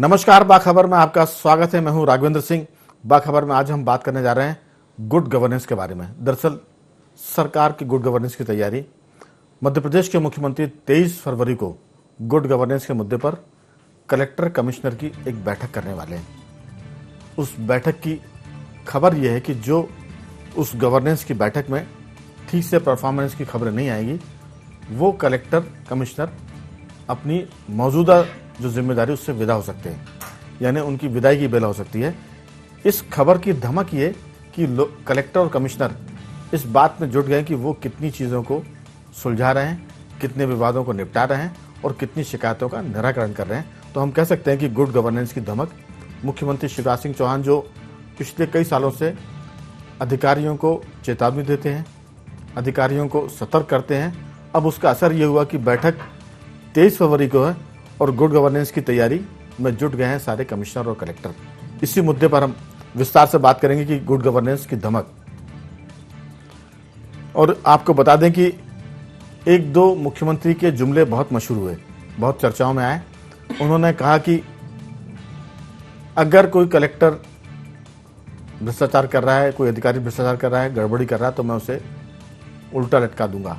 नमस्कार, बाखबर में आपका स्वागत है। मैं हूं राघवेंद्र सिंह। बाखबर में आज हम बात करने जा रहे हैं गुड गवर्नेंस के बारे में। दरअसल सरकार की गुड गवर्नेंस की तैयारी, मध्य प्रदेश के मुख्यमंत्री 23 फरवरी को गुड गवर्नेंस के मुद्दे पर कलेक्टर कमिश्नर की एक बैठक करने वाले हैं। उस बैठक की खबर यह है कि जो उस गवर्नेंस की बैठक में ठीक से परफॉर्मेंस की खबरें नहीं आएगी, वो कलेक्टर कमिश्नर अपनी मौजूदा जो जिम्मेदारी उससे विदा हो सकते हैं, यानी उनकी विदाई की बेला हो सकती है। इस खबर की धमक ये कि कलेक्टर और कमिश्नर इस बात में जुट गए कि वो कितनी चीज़ों को सुलझा रहे हैं, कितने विवादों को निपटा रहे हैं और कितनी शिकायतों का निराकरण कर रहे हैं। तो हम कह सकते हैं कि गुड गवर्नेंस की धमक मुख्यमंत्री शिवराज सिंह चौहान, जो पिछले कई सालों से अधिकारियों को चेतावनी देते हैं, अधिकारियों को सतर्क करते हैं, अब उसका असर ये हुआ कि बैठक 23 फरवरी को है और गुड गवर्नेंस की तैयारी में जुट गए हैं सारे कमिश्नर और कलेक्टर। इसी मुद्दे पर हम विस्तार से बात करेंगे कि गुड गवर्नेंस की धमक। और आपको बता दें कि एक दो मुख्यमंत्री के जुमले बहुत मशहूर हुए, बहुत चर्चाओं में आए। उन्होंने कहा कि अगर कोई कलेक्टर भ्रष्टाचार कर रहा है, कोई अधिकारी भ्रष्टाचार कर रहा है, गड़बड़ी कर रहा है, तो मैं उसे उल्टा लटका दूंगा,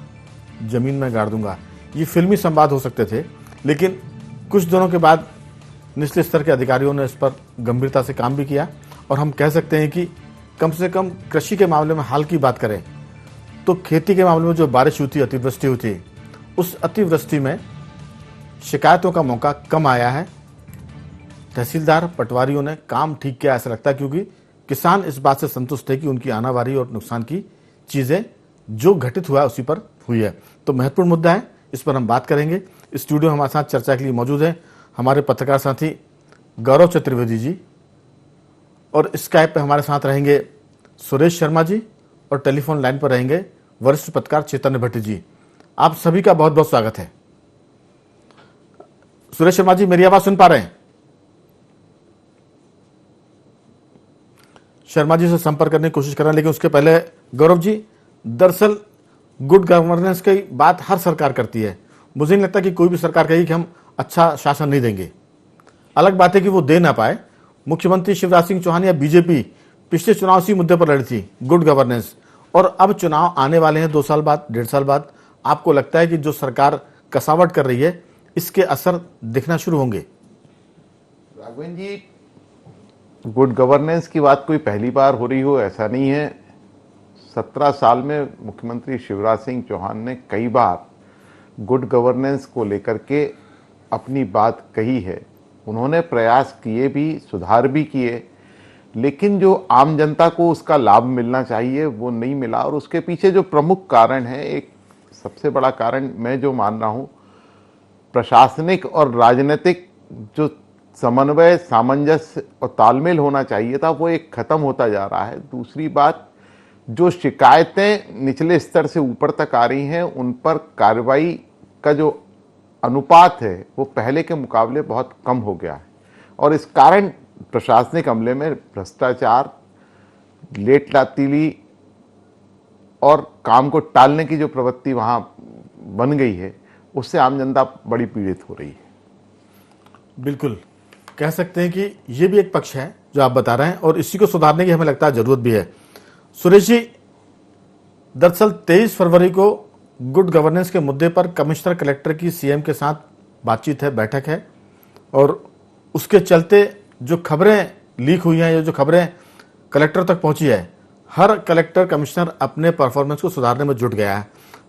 जमीन में गाड़ दूंगा। ये फिल्मी संवाद हो सकते थे, लेकिन कुछ दिनों के बाद निचले स्तर के अधिकारियों ने इस पर गंभीरता से काम भी किया। और हम कह सकते हैं कि कम से कम कृषि के मामले में हाल की बात करें तो खेती के मामले में जो बारिश हुई थी, अतिवृष्टि हुई थी, उस अतिवृष्टि में शिकायतों का मौका कम आया है। तहसीलदार, पटवारियों ने काम ठीक किया ऐसा लगता है, क्योंकि किसान इस बात से संतुष्ट थे कि उनकी आनावारी और नुकसान की चीज़ें जो घटित हुआ है उसी पर हुई है। तो महत्वपूर्ण मुद्दा है, इस पर हम बात करेंगे। स्टूडियो हमारे साथ चर्चा के लिए मौजूद है हमारे पत्रकार साथी गौरव चतुर्वेदी जी, और स्काइप पे हमारे साथ रहेंगे सुरेश शर्मा जी, और टेलीफोन लाइन पर रहेंगे वरिष्ठ पत्रकार चैतन्य भट्टी जी। आप सभी का बहुत बहुत स्वागत है। सुरेश शर्मा जी, मेरी आवाज सुन पा रहे हैं? शर्मा जी से संपर्क करने की कोशिश कर रहे हैं, लेकिन उसके पहले गौरव जी, दरअसल गुड गवर्नेंस की बात हर सरकार करती है। मुझे नहीं लगता कि कोई भी सरकार कहेगी कि हम अच्छा शासन नहीं देंगे। अलग बात है कि वो दे ना पाए। मुख्यमंत्री शिवराज सिंह चौहान या बीजेपी पिछले चुनाव इसी मुद्दे पर लड़ी थी, गुड गवर्नेंस, और अब चुनाव आने वाले हैं 2 साल बाद, 1.5 साल बाद। आपको लगता है कि जो सरकार कसावट कर रही है, इसके असर दिखना शुरू होंगे? राघवेंद्र जी, गुड गवर्नेंस की बात कोई पहली बार हो रही हो ऐसा नहीं है। 17 साल में मुख्यमंत्री शिवराज सिंह चौहान ने कई बार गुड गवर्नेंस को लेकर के अपनी बात कही है। उन्होंने प्रयास किए भी, सुधार भी किए, लेकिन जो आम जनता को उसका लाभ मिलना चाहिए वो नहीं मिला। और उसके पीछे जो प्रमुख कारण है, एक सबसे बड़ा कारण मैं जो मान रहा हूँ, प्रशासनिक और राजनीतिक जो समन्वय, सामंजस्य और तालमेल होना चाहिए था, वो एक खत्म होता जा रहा है। दूसरी बात, जो शिकायतें निचले स्तर से ऊपर तक आ रही हैं, उन पर कार्रवाई का जो अनुपात है वो पहले के मुकाबले बहुत कम हो गया है। और इस कारण प्रशासनिक अमले में भ्रष्टाचार, लेट लातीली और काम को टालने की जो प्रवृत्ति वहां बन गई है, उससे आम जनता बड़ी पीड़ित हो रही है। बिल्कुल कह सकते हैं कि ये भी एक पक्ष है जो आप बता रहे हैं, और इसी को सुधारने की हमें लगता है जरूरत भी है। सुरेश जी, दरअसल 23 फरवरी को गुड गवर्नेंस के मुद्दे पर कमिश्नर कलेक्टर की सीएम के साथ बातचीत है, बैठक है, और उसके चलते जो खबरें लीक हुई हैं या जो खबरें कलेक्टर तक पहुंची है, हर कलेक्टर कमिश्नर अपने परफॉर्मेंस को सुधारने में जुट गया है।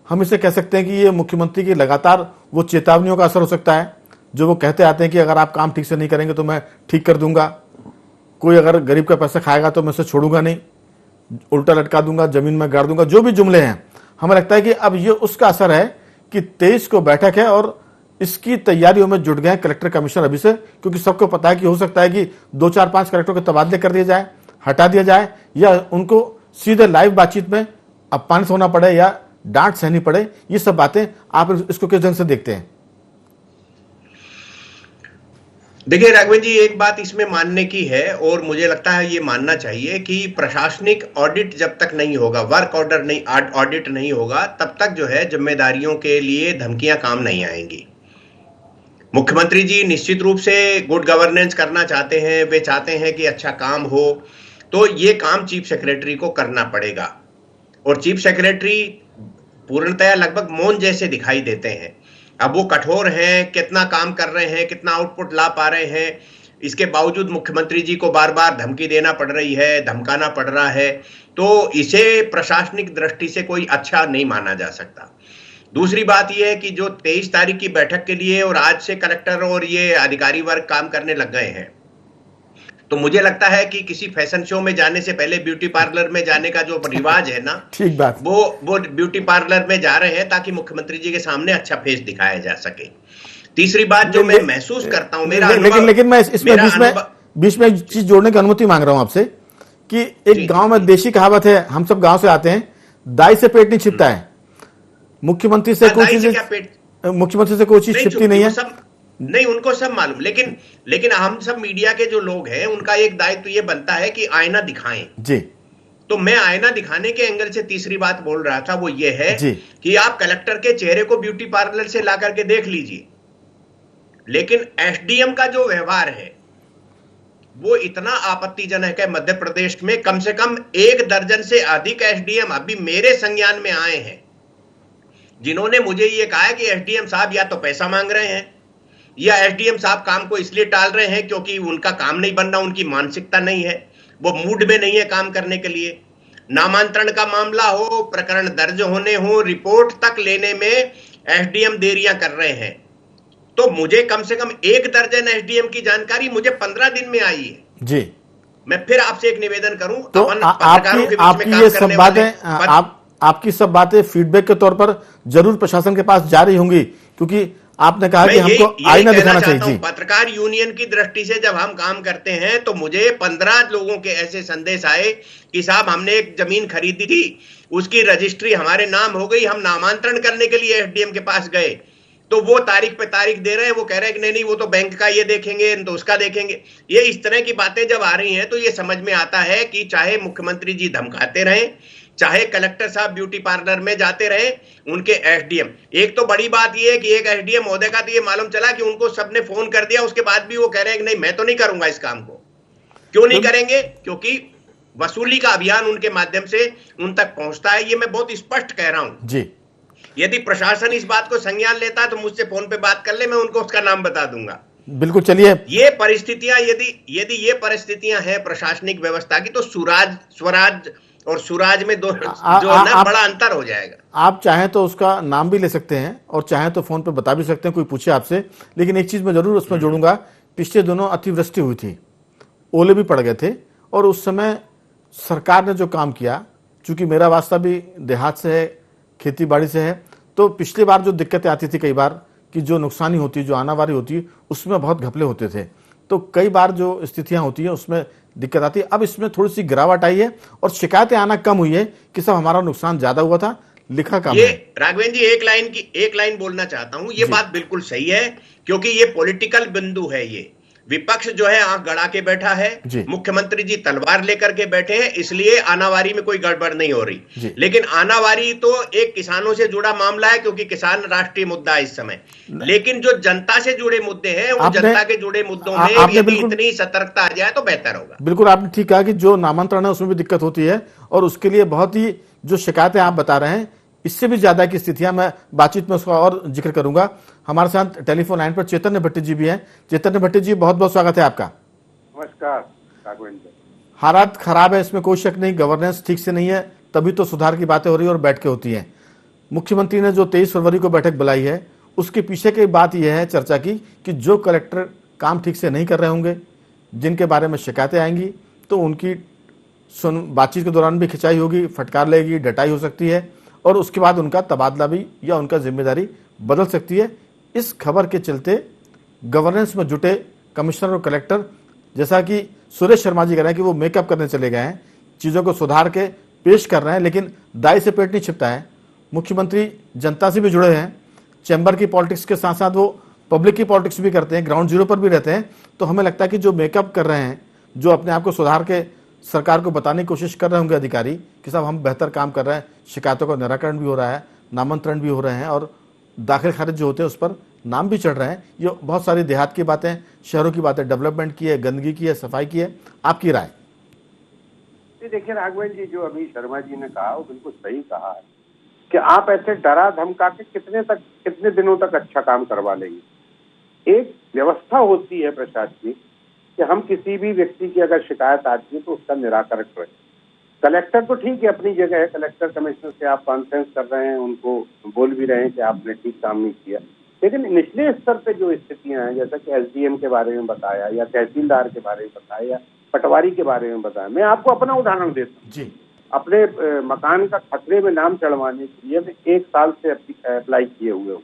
हम इसे कह सकते हैं कि ये मुख्यमंत्री की लगातार वो चेतावनियों का असर हो सकता है, जो वो कहते आते हैं कि अगर आप काम ठीक से नहीं करेंगे तो मैं ठीक कर दूंगा, कोई अगर गरीब का पैसा खाएगा तो मैं उसे छोड़ूंगा नहीं, उल्टा लटका दूंगा, जमीन में गाड़ दूंगा, जो भी जुमले हैं। हमें लगता है कि अब ये उसका असर है कि 23 को बैठक है और इसकी तैयारियों में जुट गए कलेक्टर कमिश्नर अभी से, क्योंकि सबको पता है कि हो सकता है कि 2, 4, 5 कलेक्टरों के तबादले कर दिए जाए, हटा दिया जाए, या उनको सीधे लाइव बातचीत में अपमानित होना पड़े या डांट सहनी पड़े। ये सब बातें आप इसको किस ढंग से देखते हैं? देखिए राघवेंद्र जी, एक बात इसमें मानने की है, और मुझे लगता है ये मानना चाहिए कि प्रशासनिक ऑडिट जब तक नहीं होगा, वर्क ऑर्डर नहीं, ऑडिट नहीं होगा, तब तक जो है जिम्मेदारियों के लिए धमकियां काम नहीं आएंगी। मुख्यमंत्री जी निश्चित रूप से गुड गवर्नेंस करना चाहते हैं, वे चाहते हैं कि अच्छा काम हो, तो ये काम चीफ सेक्रेटरी को करना पड़ेगा। और चीफ सेक्रेटरी पूर्णतया लगभग मौन जैसे दिखाई देते हैं। अब वो कठोर हैं, कितना काम कर रहे हैं, कितना आउटपुट ला पा रहे हैं, इसके बावजूद मुख्यमंत्री जी को बार बार धमकी देना पड़ रही है, धमकाना पड़ रहा है, तो इसे प्रशासनिक दृष्टि से कोई अच्छा नहीं माना जा सकता। दूसरी बात यह है कि जो 23 तारीख की बैठक के लिए और आज से कलेक्टर और ये अधिकारी वर्ग काम करने लग गए हैं, तो मुझे लगता है कि किसी फैशन शो में जाने से पहले ब्यूटी पार्लर में जाने का जो रिवाज है ना, ठीक बात, वो ब्यूटी पार्लर में जा रहे हैं ताकि मुख्यमंत्री जी के सामने अच्छा फेस दिखाया जा सके। तीसरी बात जो मैं महसूस करता हूं, मेरा लेकिन मैं इसमें बीच में एक चीज जोड़ने की अनुमति मांग रहा हूं आपसे कि एक गांव में देशी कहावत है, हम सब गांव से आते हैं, दाई से पेट नहीं छिपता है। मुख्यमंत्री से कोई चीज छिपती नहीं है, नहीं, उनको सब मालूम, लेकिन हम सब मीडिया के जो लोग हैं उनका एक दायित्व ये बनता है कि आईना दिखाएं जी। तो मैं आईना दिखाने के एंगल से तीसरी बात बोल रहा था, वो ये है कि आप कलेक्टर के चेहरे को ब्यूटी पार्लर से ला करके देख लीजिए, लेकिन एसडीएम का जो व्यवहार है वो इतना आपत्तिजनक है। मध्य प्रदेश में कम से कम 1 दर्जन से अधिक एसडीएम अभी मेरे संज्ञान में आए हैं, जिन्होंने मुझे ये कहा है कि एसडीएम साहब या तो पैसा मांग रहे हैं या एसडीएम साहब काम को इसलिए टाल रहे हैं क्योंकि उनका काम नहीं बन रहा, उनकी मानसिकता नहीं है, वो मूड में नहीं है काम करने के लिए। नामांतरण का मामला हो, प्रकरण दर्ज होने हो, रिपोर्ट तक लेने में एसडीएम देरियां कर रहे हैं। तो मुझे कम से कम 1 दर्जन एसडीएम की जानकारी मुझे 15 दिन में आई है जी। मैं फिर आपसे एक निवेदन करूं, तो आपकी सब बातें फीडबैक के तौर पर जरूर प्रशासन के पास जा रही होंगी, क्योंकि आपने कहा कि हमको आईना दिखाना चाहिए जी। पत्रकार यूनियन की दृष्टि से जब हम काम करते हैं तो मुझे 15 लोगों के ऐसे संदेश आए कि साहब हमने एक जमीन खरीदी थी, उसकी रजिस्ट्री हमारे नाम हो गई, हम नामांतरण करने के लिए एसडीएम के पास गए तो वो तारीख पे तारीख दे रहे हैं, वो कह रहे हैं कि नहीं वो तो बैंक का ये देखेंगे तो उसका देखेंगे। ये इस तरह की बातें जब आ रही हैं तो ये समझ में आता है कि चाहे मुख्यमंत्री जी धमकाते रहें, चाहे कलेक्टर साहब ब्यूटी पार्लर में जाते रहे, उनके एसडीएम, एक तो बड़ी बात यह है कि एक एसडीएम महोदय का तो ये मालूम चला कि उनको सबने फोन कर दिया, उसके बाद भी वो कह रहे हैं कि नहीं मैं तो नहीं करूंगा इस काम को। क्यों नहीं करेंगे? क्योंकि वसूली का अभियान उनके माध्यम से उन तक पहुंचता है, ये मैं बहुत स्पष्ट कह रहा हूं जी। यदि प्रशासन इस बात को संज्ञान लेता है तो मुझसे फोन पे बात कर ले, मैं उनको उसका नाम बता दूंगा। बिल्कुल, चलिए। ये परिस्थितियां यदि ये परिस्थितियां हैं प्रशासनिक व्यवस्था की, तो स्वराज और सुराज में जो है बड़ा अंतर हो जाएगा। आप चाहें तो उसका नाम भी ले सकते हैं और चाहें तो फोन पे बता भी सकते हैं, कोई पूछे आपसे। लेकिन एक चीज मैं जरूर उसमें जोड़ूंगा, पिछले दिनों अतिवृष्टि हुई थी, ओले भी पड़ गए थे, और उस समय सरकार ने जो काम किया, चूंकि मेरा वास्ता भी देहात से है, खेती बाड़ी से है, तो पिछली बार जो दिक्कतें आती थी कई बार कि जो नुकसानी होती, जो आनावारी होती, उसमें बहुत घपले होते थे, तो कई बार जो स्थितियां होती हैं उसमें दिक्कत आती है। अब इसमें थोड़ी सी गिरावट आई है और शिकायतें आना कम हुई है कि सब हमारा नुकसान ज्यादा हुआ था, लिखा कम ये है। राघवेंद्र जी एक लाइन बोलना चाहता हूं, ये बात बिल्कुल सही है, क्योंकि ये पॉलिटिकल बिंदु है। ये विपक्ष जो है आंख गड़ा के बैठा है, मुख्यमंत्री जी तलवार लेकर के बैठे हैं, इसलिए आनावारी में कोई गड़बड़ नहीं हो रही। लेकिन आनावारी तो एक किसानों से जुड़ा मामला है, क्योंकि किसान राष्ट्रीय मुद्दा है इस समय। लेकिन जो जनता से जुड़े मुद्दे हैं, उन जनता के जुड़े मुद्दों में यदि इतनी सतर्कता आ जाए तो बेहतर होगा। बिल्कुल, आपने ठीक कहा कि जो नामांतरण है उसमें भी दिक्कत होती है, और उसके लिए बहुत ही जो शिकायतें आप बता रहे हैं, इससे भी ज्यादा की स्थितियां मैं बातचीत में उसका और जिक्र करूंगा। हमारे साथ टेलीफोन लाइन पर चैतन्य भट्टी जी भी हैं। चैतन्य भट्टी जी, बहुत बहुत स्वागत है आपका। नमस्कार राघवेंद्र। हालात खराब है, इसमें कोई शक नहीं, गवर्नेंस ठीक से नहीं है, तभी तो सुधार की बातें हो रही है और बैठ के होती हैं। मुख्यमंत्री ने जो 23 फरवरी को बैठक बुलाई है, उसके पीछे की बात यह है चर्चा की कि जो कलेक्टर काम ठीक से नहीं कर रहे होंगे, जिनके बारे में शिकायतें आएंगी, तो उनकी बातचीत के दौरान भी खिंचाई होगी, फटकार लगेगी, डटाई हो सकती है, और उसके बाद उनका तबादला भी या उनका जिम्मेदारी बदल सकती है। इस खबर के चलते गवर्नेंस में जुटे कमिश्नर और कलेक्टर, जैसा कि सुरेश शर्मा जी कह रहे हैं कि वो मेकअप करने चले गए हैं, चीज़ों को सुधार के पेश कर रहे हैं, लेकिन दाई से पेट नहीं छिपता है। मुख्यमंत्री जनता से भी जुड़े हैं, चैम्बर की पॉलिटिक्स के साथ साथ वो पब्लिक की पॉलिटिक्स भी करते हैं, ग्राउंड जीरो पर भी रहते हैं। तो हमें लगता है कि जो मेकअप कर रहे हैं, जो अपने आप को सुधार के सरकार को बताने की कोशिश कर रहे होंगे अधिकारी कि साहब हम बेहतर काम कर रहे हैं, शिकायतों का निराकरण भी हो रहा है, नामांतरण भी हो रहे हैं, और दाखिल खारिज जो होते हैं उस पर नाम भी चढ़ रहे हैं, ये बहुत सारी देहात की बातें, शहरों की बातें, डेवलपमेंट की है, गंदगी की है, सफाई की है, आपकी राय? देखिए राघवन जी, जो अभी शर्मा जी ने कहा वो बिल्कुल सही कहा है कि आप ऐसे डरा धमका के कितने दिनों तक अच्छा काम करवा लेंगे। एक व्यवस्था होती है प्रशासनिक कि हम किसी भी व्यक्ति की अगर शिकायत आती है तो उसका निराकरण करें। कलेक्टर तो ठीक है, अपनी जगह है, कलेक्टर कमिश्नर से आप कॉन्फ्रेंस कर रहे हैं, उनको बोल भी रहे हैं कि आपने ठीक काम नहीं किया, लेकिन निचले स्तर पे जो स्थितियां हैं, जैसा कि एसडीएम के बारे में बताया या तहसीलदार के बारे में बताया या पटवारी के बारे में बताया, मैं आपको अपना उदाहरण देता हूँ जी। अपने मकान का खतरे में नाम चढ़वाने के लिए मैं 1 साल से अप्लाई किए हुए हूँ।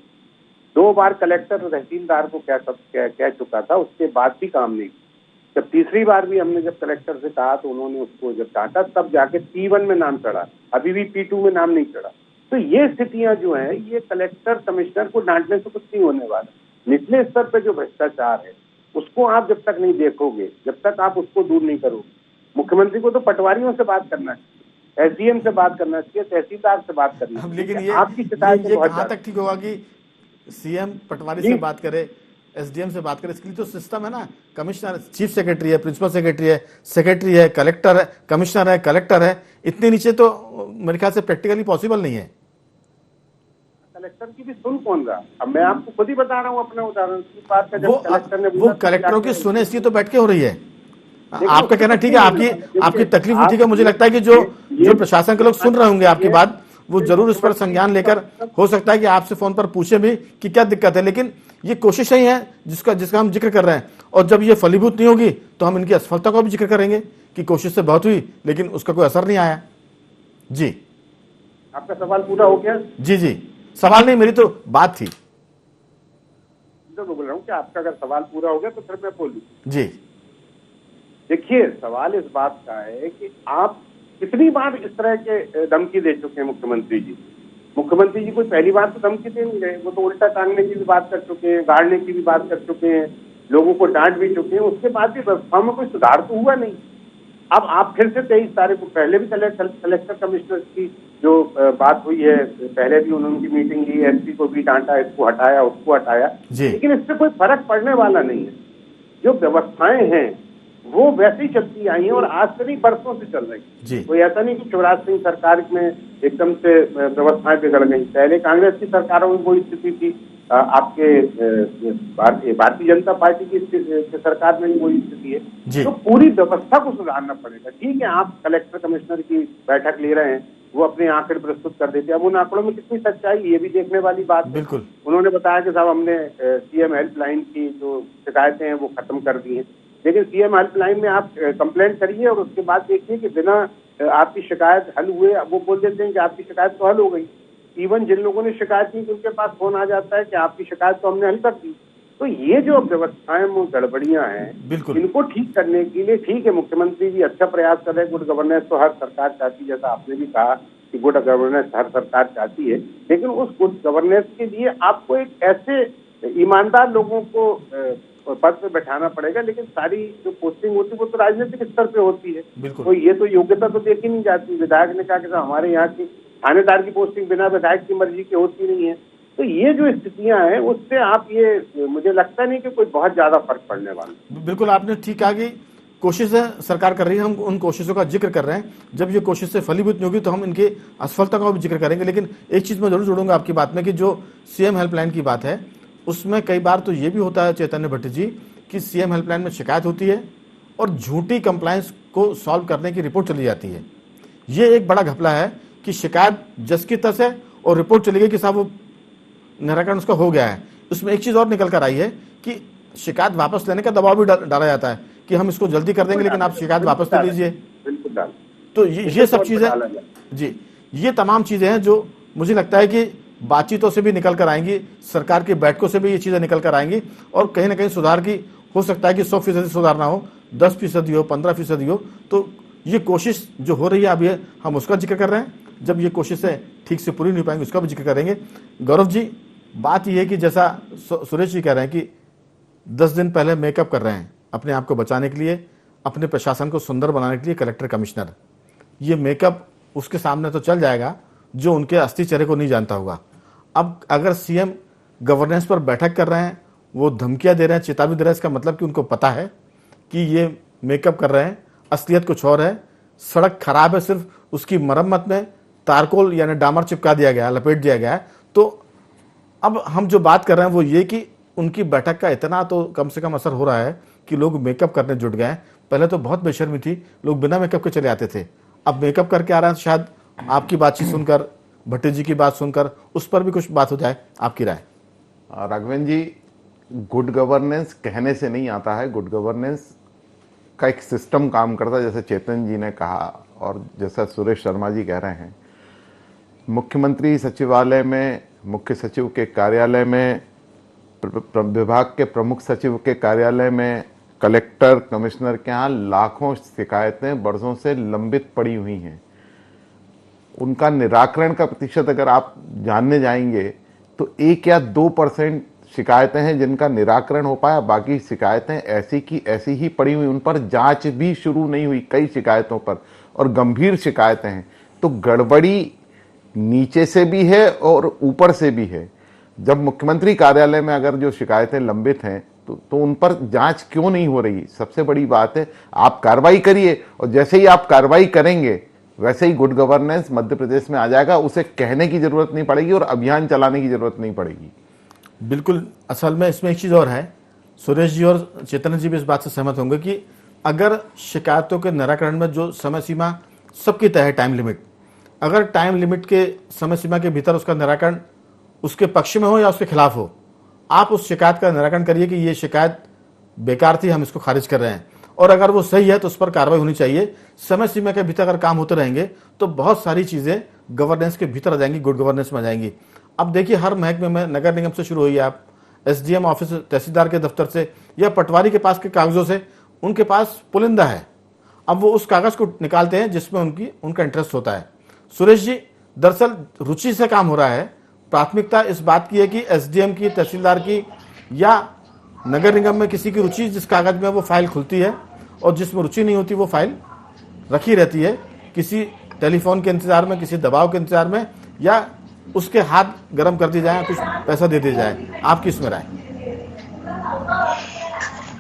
2 बार कलेक्टर तहसीलदार को कह चुका था, उसके बाद भी काम नहीं। जब तीसरी बार भी हमने जब कलेक्टर से कहा तो उन्होंने उसको जब डांटा, तब जाके P1 में नाम चढ़ा, अभी भी P2 में नाम नहीं चढ़ा। तो ये स्थितियां जो हैं, ये कलेक्टर कमिश्नर को डांटने से कुछ नहीं होने वाला। निचले स्तर पे जो भ्रष्टाचार है उसको आप जब तक नहीं देखोगे, जब तक आप उसको दूर नहीं करोगे, मुख्यमंत्री को तो पटवारियों से बात करना चाहिए, एसडीएम से बात करना चाहिए, तहसीलदार से बात करना चाहिए। लेकिन आपकी शिकायत कहाँ तक ठीक होगा कि सीएम पटवारी से बात करे, एसडीएम से बात करे? इसके लिए तो सिस्टम है ना, कमिश्नर, चीफ सेक्रेटरी है, प्रिंसिपल सेक्रेटरी है, कलेक्टर है, कमिश्नर है, कलेक्टर है, इतने नीचे तो मेरे ख्याल से प्रैक्टिकली पॉसिबल नहीं है। कलेक्टर की भी सुन कौन रहा? अब मैं आपको खुद ही बता रहा हूँ अपना उदाहरण की बात का। जब कलेक्टर ने वो कलेक्टरों की सुने, इसलिए तो बैठ के हो रही है। आपका कहना ठीक है, आपकी तकलीफ ठीक है। मुझे लगता है कि जो प्रशासन के लोग सुन रहे होंगे आपकी बात, वो जरूर इस पर संज्ञान लेकर, हो सकता है कि आपसे फोन पर पूछे भी कि क्या दिक्कत है। लेकिन ये कोशिश ही है जिसका हम जिक्र कर रहे हैं, और जब ये फलीभूत नहीं होगी तो हम इनकी असफलता का भी जिक्र करेंगे कि कोशिश से बहुत हुई लेकिन उसका कोई असर नहीं आया। जी, आपका सवाल पूरा हो गया? जी, सवाल नहीं, मेरी तो बात थी। तो बोल रहा हूँ कि आपका अगर सवाल पूरा हो गया तो फिर मैं बोलूँ। जी, देखिए, सवाल इस बात का है कि आप कितनी बार इस तरह के धमकी दे चुके हैं मुख्यमंत्री जी। मुख्यमंत्री जी कोई पहली बार तो धमकी दे नहीं रहे, वो तो उल्टा टांगने की भी बात कर चुके हैं, गाड़ने की भी बात कर चुके हैं, लोगों को डांट भी चुके हैं। उसके बाद भी व्यवस्था में कोई सुधार तो हुआ नहीं। अब आप फिर से 23 तारीख को, पहले भी कलेक्टर कमिश्नर की जो बात हुई है, पहले भी उन्होंने मीटिंग ली, एसपी को भी डांटा, इसको हटाया, उसको हटाया, लेकिन इससे कोई फर्क पड़ने वाला नहीं है। जो व्यवस्थाएं हैं वो वैसे ही चलती आई हैं और आज से नहीं, बरसों से चल रही है। कोई ऐसा नहीं कि शिवराज सिंह सरकार में एकदम से व्यवस्थाएं बिगड़ गई। पहले कांग्रेस की सरकारों में वही स्थिति थी, आपके भारतीय जनता पार्टी की सरकार में भी वही स्थिति है। तो पूरी व्यवस्था को सुधारना पड़ेगा। ठीक है, आप कलेक्टर कमिश्नर की बैठक ले रहे हैं, वो अपने आंकड़े प्रस्तुत कर देते हैं। अब उन आंकड़ों में कितनी सच्चाई, ये भी देखने वाली बात है। बिल्कुल। उन्होंने बताया कि साहब हमने सीएम हेल्पलाइन की जो शिकायतें हैं वो खत्म कर दी हैं, लेकिन सीएम हेल्पलाइन में आप कंप्लेंट करिए और उसके बाद देखिए कि बिना आपकी शिकायत हल हुए वो बोल देते हैं कि आपकी शिकायत तो हल हो गई। इवन जिन लोगों ने शिकायत की उनके पास फोन आ जाता है कि आपकी शिकायत तो हमने हल कर दी। तो ये जो व्यवस्थाएं में गड़बड़ियां हैं, इनको ठीक करने के लिए, ठीक है, मुख्यमंत्री भी अच्छा प्रयास कर रहे हैं। गुड गवर्नेंस तो हर सरकार चाहती है, जैसा आपने भी कहा कि गुड गवर्नेंस हर सरकार चाहती है, लेकिन उस गुड गवर्नेंस के लिए आपको एक ऐसे ईमानदार लोगों को पद पे बैठाना पड़ेगा। लेकिन सारी जो पोस्टिंग होती है वो तो राजनीतिक स्तर पे होती है, तो ये तो योग्यता तो देखी नहीं जाती। विधायक ने कहा कि हमारे यहाँ की थानेदार की पोस्टिंग बिना विधायक की मर्जी की होती नहीं है। तो ये जो स्थितियां हैं उससे आप ये, मुझे लगता नहीं कि कोई बहुत ज्यादा फर्क पड़ने वाला। बिल्कुल, आपने ठीक कहा कि कोशिशें सरकार कर रही है, हम उन कोशिशों का जिक्र कर रहे हैं। जब ये कोशिश से फलीभूत नहीं होगी तो हम इनकी असफलता का भी जिक्र करेंगे। लेकिन एक चीज मैं जरूर जोड़ूंगा आपकी बात में कि जो सीएम हेल्पलाइन की बात है उसमें कई बार तो ये भी होता है चैतन्य भट्ट जी कि सीएम हेल्पलाइन में शिकायत होती है और झूठी कंप्लायंस को सॉल्व करने की रिपोर्ट चली जाती है। ये एक बड़ा घपला है कि शिकायत जस की तस है और रिपोर्ट चली गई कि साहब वो निराकरण उसका हो गया है। उसमें एक चीज और निकल कर आई है कि शिकायत वापस लेने का दबाव भी डाला जाता है कि हम इसको जल्दी कर देंगे लेकिन आप शिकायत वापस ले लीजिए। तो ये सब चीजें जी, ये तमाम चीजें हैं जो मुझे लगता है कि बातचीतों से भी निकल कर आएंगी, सरकार की बैठकों से भी ये चीजें निकल कर आएंगी और कहीं ना कहीं सुधार की हो सकता है कि 100% सुधार ना हो, 10% हो, 15% हो। तो ये कोशिश जो हो रही है अभी हम उसका जिक्र कर रहे हैं। जब ये कोशिशें ठीक से पूरी नहीं पाएंगे उसका भी जिक्र करेंगे। गौरव जी, बात यह है कि जैसा सुरेश जी कह रहे हैं कि 10 दिन पहले मेकअप कर रहे हैं अपने आप को बचाने के लिए, अपने प्रशासन को सुंदर बनाने के लिए कलेक्टर कमिश्नर, ये मेकअप उसके सामने तो चल जाएगा जो उनके असली चेहरे को नहीं जानता होगा। अब अगर सीएम गवर्नेंस पर बैठक कर रहे हैं, वो धमकियां दे रहे हैं, चेतावनी दे रहे हैं, इसका मतलब कि उनको पता है कि ये मेकअप कर रहे हैं, असलियत कुछ और है। सड़क खराब है, सिर्फ उसकी मरम्मत में तारकोल यानी डामर चिपका दिया गया, लपेट दिया गया है। तो अब हम जो बात कर रहे हैं वो ये कि उनकी बैठक का इतना तो कम से कम असर हो रहा है कि लोग मेकअप करने जुट गए हैं। पहले तो बहुत बेशर्मी थी, लोग बिना मेकअप के चले आते थे, अब मेकअप करके आ रहे हैं। शायद आपकी बातचीत सुनकर, भट्टी जी की बात सुनकर उस पर भी कुछ बात हो जाए, आपकी राय। राघवेंद्र जी, गुड गवर्नेंस कहने से नहीं आता है, गुड गवर्नेंस का एक सिस्टम काम करता है, जैसे चेतन जी ने कहा और जैसा सुरेश शर्मा जी कह रहे हैं। मुख्यमंत्री सचिवालय में, मुख्य सचिव के कार्यालय में, विभाग के प्रमुख सचिव के कार्यालय में, कलेक्टर, कमिश्नर के यहाँ लाखों शिकायतें बरसों से लंबित पड़ी हुई हैं। उनका निराकरण का प्रतिशत अगर आप जानने जाएंगे तो 1 या 2% शिकायतें हैं जिनका निराकरण हो पाया, बाकी शिकायतें ऐसी की ऐसी ही पड़ी हुई, उन पर जांच भी शुरू नहीं हुई कई शिकायतों पर, और गंभीर शिकायतें हैं। तो गड़बड़ी नीचे से भी है और ऊपर से भी है। जब मुख्यमंत्री कार्यालय में अगर जो शिकायतें लंबित हैं तो उन पर जांच क्यों नहीं हो रही? सबसे बड़ी बात है, आप कार्रवाई करिए, और जैसे ही आप कार्रवाई करेंगे वैसे ही गुड गवर्नेंस मध्य प्रदेश में आ जाएगा। उसे कहने की जरूरत नहीं पड़ेगी और अभियान चलाने की जरूरत नहीं पड़ेगी। बिल्कुल। असल में इसमें एक चीज़ और है, सुरेश जी और चेतन जी भी इस बात से सहमत होंगे कि अगर शिकायतों के निराकरण में जो समय सीमा सबकी तय है, टाइम लिमिट, अगर टाइम लिमिट के समय सीमा के भीतर उसका निराकरण उसके पक्ष में हो या उसके खिलाफ हो, आप उस शिकायत का निराकरण करिए कि ये शिकायत बेकार थी, हम इसको खारिज कर रहे हैं, और अगर वो सही है तो उस पर कार्रवाई होनी चाहिए। समय सीमा के भीतर अगर काम होते रहेंगे तो बहुत सारी चीज़ें गवर्नेंस के भीतर आ जाएंगी, गुड गवर्नेंस में आ जाएंगी। अब देखिए, हर महकमे में, नगर निगम से शुरू हुई, आप एसडीएम ऑफिस, तहसीलदार के दफ्तर से या पटवारी के पास के कागजों से, उनके पास पुलिंदा है। अब वो उस कागज को निकालते हैं जिसमें उनका इंटरेस्ट होता है। सुरेश जी, दरअसल रुचि से काम हो रहा है, प्राथमिकता इस बात की है कि एसडीएम की, तहसीलदार की या नगर निगम में किसी की रुचि, जिस कागज में वो फाइल खुलती है, और जिसमें रुचि नहीं होती वो फाइल रखी रहती है, किसी टेलीफोन के इंतजार में, किसी दबाव के इंतजार में, या उसके हाथ गर्म कर दिए जाए, कुछ पैसा दे दिया जाए। आपकी इसमें राय?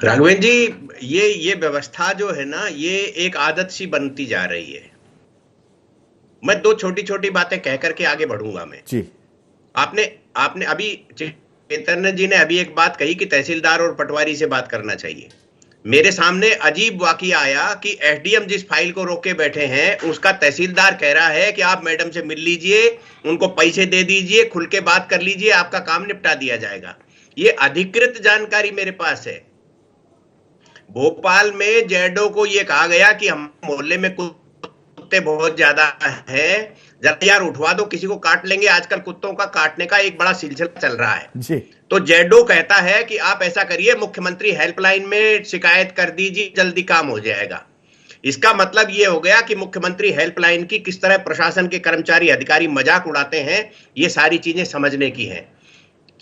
राघवेंद्र जी, ये व्यवस्था जो है ना, ये एक आदत सी बनती जा रही है। मैं 2 छोटी छोटी बातें कह करके आगे बढ़ूंगा मैं जी। आपने अभी, चेतन जी ने अभी एक बात कही कि तहसीलदार और पटवारी से बात करना चाहिए। मेरे सामने अजीब वाकया आया कि एसडीएम जिस फाइल को रोक के बैठे हैं, उसका तहसीलदार कह रहा है कि आप मैडम से मिल लीजिए, उनको पैसे दे दीजिए, खुल के बात कर लीजिए, आपका काम निपटा दिया जाएगा। ये अधिकृत जानकारी मेरे पास है। भोपाल में जेडो को यह कहा गया कि हम मोहल्ले में कुत्ते बहुत ज्यादा हैं, जरा यार उठवा दो, किसी को काट लेंगे। आजकल कुत्तों का काटने का एक बड़ा सिलसिला चल रहा है जी। तो जेडो कहता है कि आप ऐसा करिए, मुख्यमंत्री हेल्पलाइन में शिकायत कर दीजिए, जल्दी काम हो जाएगा। इसका मतलब यह हो गया कि मुख्यमंत्री हेल्पलाइन की किस तरह प्रशासन के कर्मचारी, अधिकारी मजाक उड़ाते हैं, ये सारी चीजें समझने की हैं।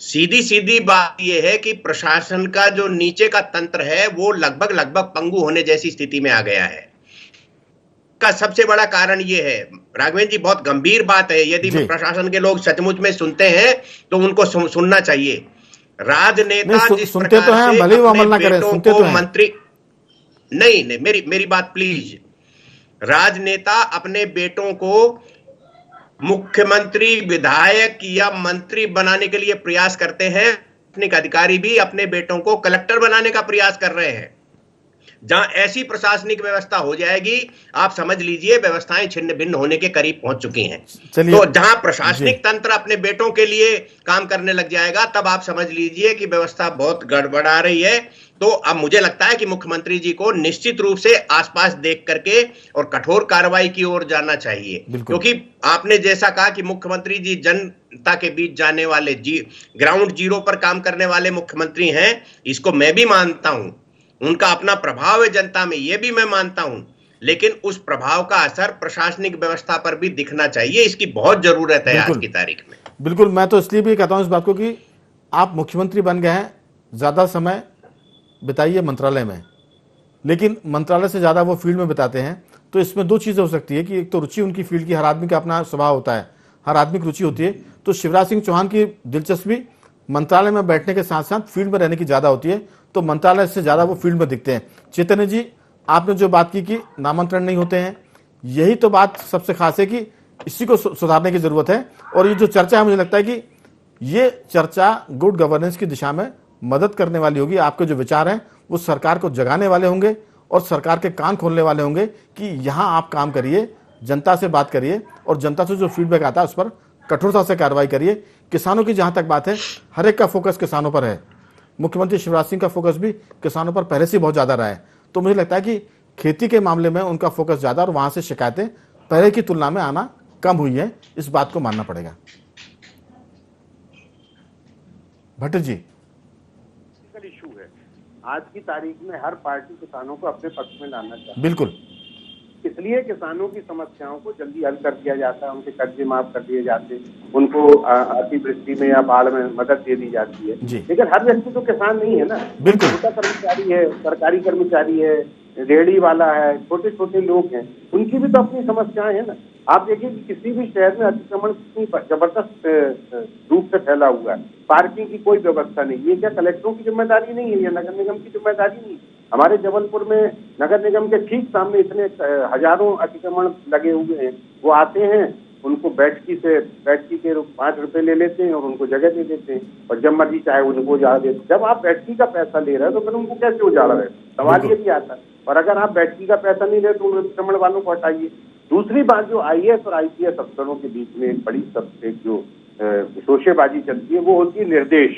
सीधी सीधी बात यह है कि प्रशासन का जो नीचे का तंत्र है वो लगभग पंगु होने जैसी स्थिति में आ गया है। का सबसे बड़ा कारण यह है, राघवेंद्र जी, बहुत गंभीर बात है, यदि प्रशासन के लोग सचमुच में सुनते हैं तो उनको सुनना चाहिए। राजनेता जिस प्रकार तो हैं, भले वो अमल ना करें, सुनते तो हैं। मंत्री नहीं, मेरी बात प्लीज। राजनेता अपने बेटों को मुख्यमंत्री, विधायक या मंत्री बनाने के लिए प्रयास करते हैं। प्रशासनिक अधिकारी भी अपने बेटों को कलेक्टर बनाने का प्रयास कर रहे हैं। जहां ऐसी प्रशासनिक व्यवस्था हो जाएगी, आप समझ लीजिए व्यवस्थाएं छिन्न भिन्न होने के करीब पहुंच चुकी हैं। तो जहां प्रशासनिक तंत्र अपने बेटों के लिए काम करने लग जाएगा, तब आप समझ लीजिए कि व्यवस्था बहुत गड़बड़ा रही है। तो अब मुझे लगता है कि मुख्यमंत्री जी को निश्चित रूप से आसपास देख करके और कठोर कार्रवाई की ओर जाना चाहिए, क्योंकि आपने जैसा कहा कि मुख्यमंत्री जी जनता के बीच जाने वाले, ग्राउंड जीरो पर काम करने वाले मुख्यमंत्री हैं। इसको मैं भी मानता हूं, उनका अपना प्रभाव है जनता में, यह भी मैं मानता हूं, लेकिन उस प्रभाव का असर प्रशासनिक व्यवस्था पर भी दिखना चाहिए। इसकी बहुत जरूरत है आज की तारीख में। बिल्कुल, मैं तो इसलिए भी कहता हूं इस बात को कि आप मुख्यमंत्री बन गए हैं, ज्यादा समय बिताइए मंत्रालय में, लेकिन मंत्रालय से ज्यादा वो फील्ड में बिताते हैं। तो इसमें 2 चीजें हो सकती है कि एक तो रुचि उनकी फील्ड की, हर आदमी का अपना स्वभाव होता है, हर आदमी की रुचि होती है। तो शिवराज सिंह चौहान की दिलचस्पी मंत्रालय में बैठने के साथ साथ फील्ड में रहने की ज्यादा होती है, तो मंत्रालय से ज्यादा वो फील्ड में दिखते हैं। चैतन्य जी, आपने जो बात की कि नामांतरण नहीं होते हैं, यही तो बात सबसे खास है कि इसी को सुधारने की जरूरत है। और ये जो चर्चा है, मुझे लगता है कि ये चर्चा गुड गवर्नेंस की दिशा में मदद करने वाली होगी। आपके जो विचार हैं वो सरकार को जगाने वाले होंगे और सरकार के कान खोलने वाले होंगे कि यहां आप काम करिए, जनता से बात करिए और जनता से जो फीडबैक आता है उस पर कठोरता से कार्रवाई करिए। किसानों की जहां तक बात है, हर एक का फोकस किसानों पर है। मुख्यमंत्री शिवराज सिंह का फोकस भी किसानों पर पहले से बहुत ज्यादा रहा है, तो मुझे लगता है कि खेती के मामले में उनका फोकस ज्यादा और वहां से शिकायतें पहले की तुलना में आना कम हुई है, इस बात को मानना पड़ेगा। भट्ट जी, इशू है आज की तारीख में, हर पार्टी किसानों को अपने पक्ष में लाना चाहती है। बिल्कुल, इसलिए किसानों की समस्याओं को जल्दी हल कर दिया जाता है, उनके कर्जे माफ कर दिए जाते हैं, उनको अतिवृष्टि में या बाढ़ में मदद दे दी जाती है। लेकिन हर व्यक्ति तो किसान नहीं है ना, बिल्कुल, छोटा कर्मचारी है, सरकारी कर्मचारी है, रेहड़ी वाला है, छोटे छोटे लोग हैं, उनकी भी तो अपनी समस्याएं हैं ना। आप देखिए कि किसी भी शहर में अतिक्रमण कितनी जबरदस्त रूप से फैला हुआ है, पार्किंग की कोई व्यवस्था नहीं। ये क्या कलेक्टरों की जिम्मेदारी नहीं है, ये नगर निगम की जिम्मेदारी नहीं है? हमारे जबलपुर में नगर निगम के ठीक सामने इतने हजारों अतिक्रमण लगे हुए हैं, वो आते हैं, उनको बैठकी के 5 रुपए ले लेते हैं और उनको जगह दे देते हैं, और जब मर्जी चाहे उनको उजाड़ देते हैं। जब आप बैठकी का पैसा ले रहे हो तो फिर उनको कैसे उजाड़ा रहे? सवाल ये भी आता है। और अगर आप बैठकी का पैसा नहीं ले तो उन अतिक्रमण वालों को हटाइए। दूसरी बात, जो IAS और IPS अफसरों के बीच में एक बड़ी सबसे जो शोशेबाजी चलती है, वो होती है निर्देश।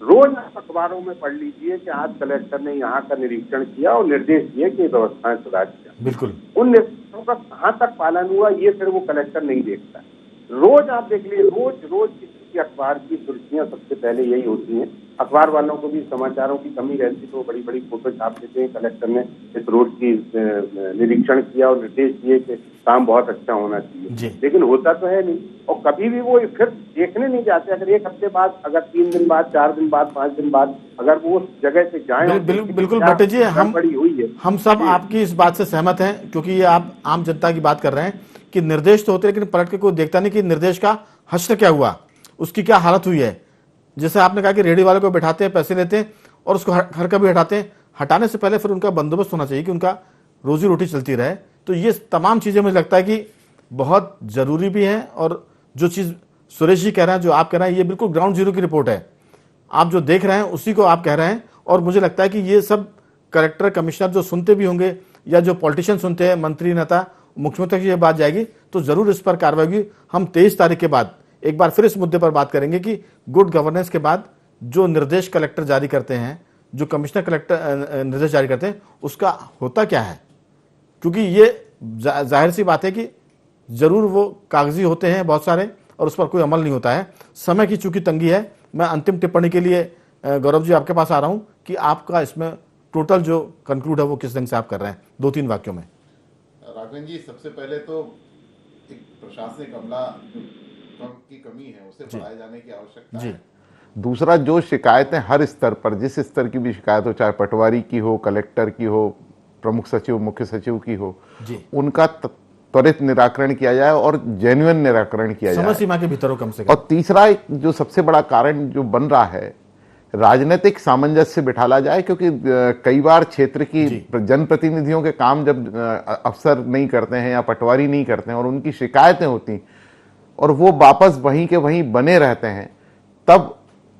रोज आप अखबारों में पढ़ लीजिए कि आज कलेक्टर ने यहाँ का निरीक्षण किया और निर्देश दिए कि व्यवस्थाएं सुधार किया। बिल्कुल, उन निर्देशों का कहाँ तक पालन हुआ, ये फिर वो कलेक्टर नहीं देखता। रोज आप देख लीजिए, रोज किसी की अखबार की सुर्खियां सबसे पहले यही होती हैं। अखबार वालों को भी समाचारों की कमी रहती तो बड़ी बड़ी फोटो छाप देते हैं, कलेक्टर ने इस रोड की निरीक्षण किया और निर्देश दिए कि काम बहुत अच्छा होना चाहिए, लेकिन होता तो है नहीं। और कभी भी वो फिर देखने नहीं जाते। अगर एक हफ्ते बाद, अगर 3 दिन बाद, 4 दिन बाद, 5 दिन बाद अगर वो उस जगह से जाए, बिल्कुल भट्ट जी, बड़ी हुई है, हम सब आपकी इस बात से सहमत हैं, क्योंकि ये आप आम जनता की बात कर रहे हैं कि निर्देश तो होते हैं, लेकिन पलट के कोई देखता नहीं कि निर्देश का हश्र क्या हुआ, उसकी क्या हालत हुई है। जैसे आपने कहा कि रेहड़ी वाले को बैठाते हैं, पैसे लेते हैं और उसको घर का भी हटाते हैं। हटाने से पहले फिर उनका बंदोबस्त होना चाहिए कि उनका रोजी रोटी चलती रहे। तो ये तमाम चीजें मुझे लगता है कि बहुत जरूरी भी हैं। और जो चीज सुरेश जी कह रहे हैं, जो आप कह रहे हैं, ये बिल्कुल ग्राउंड जीरो की रिपोर्ट है। आप जो देख रहे हैं उसी को आप कह रहे हैं। और मुझे लगता है कि ये सब कलेक्टर, कमिश्नर जो सुनते भी होंगे या जो पॉलिटिशियन सुनते हैं, मंत्री, नेता, मुख्यमंत्री की ये बात जाएगी तो जरूर इस पर कार्रवाई होगी। हम 23 तारीख के बाद एक बार फिर इस मुद्दे पर बात करेंगे कि गुड गवर्नेंस के बाद जो निर्देश कलेक्टर जारी करते हैं, जो कमिश्नर कलेक्टर निर्देश जारी करते हैं, उसका होता क्या है। क्योंकि ये जाहिर सी बात है कि जरूर वो कागजी होते हैं बहुत सारे और उस पर कोई अमल नहीं होता है। समय की चूंकि तंगी है, मैं अंतिम टिप्पणी के लिए गौरव जी आपके पास आ रहा हूं कि आपका इसमें टोटल जो कंक्लूड है वो किस ढंग से आप कर रहे हैं, 2-3 वाक्यों में। राघवेंद्र जी, सबसे पहले तो एक प्रशासनिक अमला की कमी है, उसे बढ़ाए जाने की आवश्यकता है। दूसरा, जो शिकायतें हर स्तर पर, जिस स्तर की भी शिकायत हो, चाहे पटवारी की हो, कलेक्टर की हो, प्रमुख सचिव, मुख्य सचिव की हो, उनका त्वरित निराकरण किया जाए और जेन्युइन निराकरण किया जाए, समय सीमा के भीतर हो कम से कम। और तीसरा, जो सबसे बड़ा कारण जो बन रहा है, राजनीतिक सामंजस्य बिठाला जाए। क्योंकि कई बार क्षेत्र की जनप्रतिनिधियों के काम जब अफसर नहीं करते हैं या पटवारी नहीं करते हैं और उनकी शिकायतें होती और वो वापस वहीं के वहीं बने रहते हैं, तब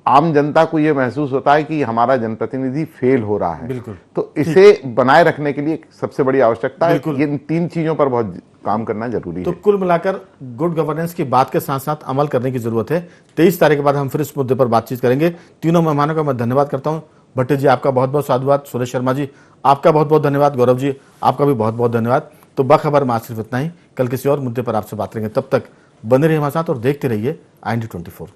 आम जनता को ये महसूस होता है कि हमारा जनप्रतिनिधि फेल हो रहा है। बिल्कुल। तो इसे बनाए रखने के लिए सबसे बड़ी आवश्यकता है, इन 3 चीजों पर बहुत काम करना जरूरी है। तो कुल मिलाकर गुड गवर्नेंस की बात के साथ साथ अमल करने की जरूरत है। 23 तारीख के बाद हम फिर इस मुद्दे पर बातचीत करेंगे। तीनों मेहमानों का मैं धन्यवाद करता हूं। भट्ट जी, आपका बहुत बहुत साधुवाद। सुरेश शर्मा जी, आपका बहुत बहुत धन्यवाद। गौरव जी, आपका भी बहुत बहुत धन्यवाद। तो बाखबर में आज सिर्फ इतना ही। कल किसी और मुद्दे पर आपसे बात करेंगे। तब तक बने रहिए हमारे साथ और देखते रहिए IND24।